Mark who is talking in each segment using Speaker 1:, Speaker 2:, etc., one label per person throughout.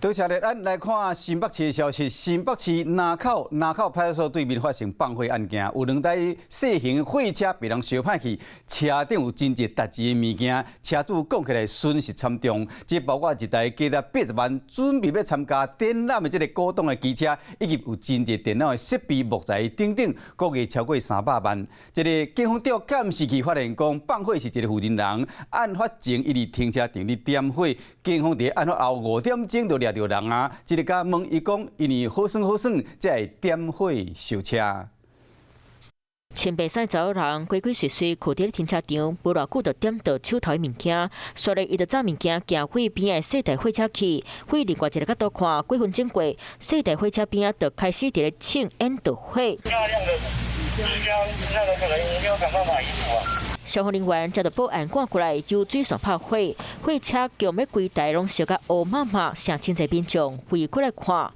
Speaker 1: 多谢咧，咱来看新北市的消息。新北市南口派出所对面发生放火案件，有2台小型货车被人烧歹去，车顶有真侪值钱的物件，车主讲起来损失惨重。这包括一台价值80万，准备要参加展览的这个古董的机车，以及有真侪电脑的设备、木材等等，估计超过300万。这个警方调监视器发现讲，放火是一个负责人，案发前伊伫停车场里点火，警方伫案发后5点钟就掠到人啊！这个甲问伊讲，因为好耍，才会点火烧车。
Speaker 2: 穿白衫查某人鬼鬼祟祟，徛伫停车场，无偌久就点到手头的物件，续来伊就找物件行回边的小台火车去。回另外一个角度看，几分钟过，小台火车边就开始伫咧请烟斗火。
Speaker 3: 大量的纸箱，那个可能没有想办法移除啊。
Speaker 2: 消防人员接到报案赶过来，由水线拍火，火车强要规台拢烧甲乌麻麻，成真侪民众围过来看。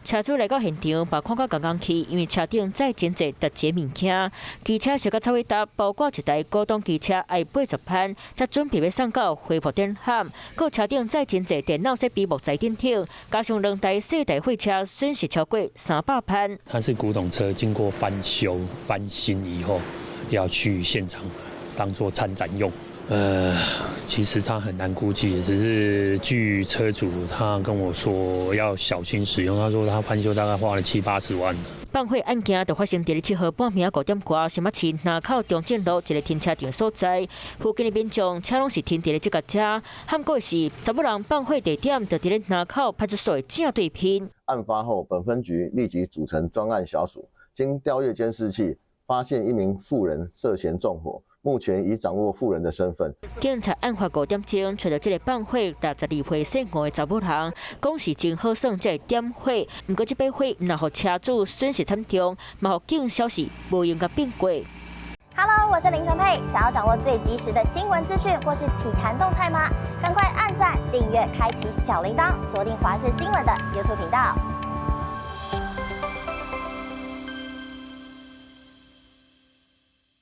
Speaker 2: 车主来到现场，把看到刚刚去，因为车顶载真侪值钱物件，机车烧甲超过搭，包括一台古董机车爱80万，才准备要送到恢复展览。搁车顶载真侪电脑设备、木材等等，加上2台小台货车，损失超过300万。
Speaker 4: 它是古董车，经过翻修、翻新以后，要去现场当做参展用。其实他很难估计，只是据车主他跟我说要小心使用。他说他翻修大概花了70-80万。
Speaker 2: 放火案件就发生在7号半暝5点多，新北市南口中正路一个停车场所在。附近的民众车拢是停伫咧这个车。喊过的是查某人放火地点就伫咧南口派出所的正对面。
Speaker 5: 案发后，本分局立即组成专案小组，经调阅监视器，发现一名妇人涉嫌纵火。目前已掌握妇人的身份。
Speaker 2: 警察案发5点钟，找到这个放火62岁姓吴的查某人，讲是真好耍才会点火。不过这把火若互车主损失惨重，嘛互警消息无用甲变过。
Speaker 6: Hello， 我是林纯佩。想要掌握最及时的新闻资讯或是体坛动态吗？赶快按赞、订阅、开启小铃铛，锁定华视新闻的 YouTube 频道。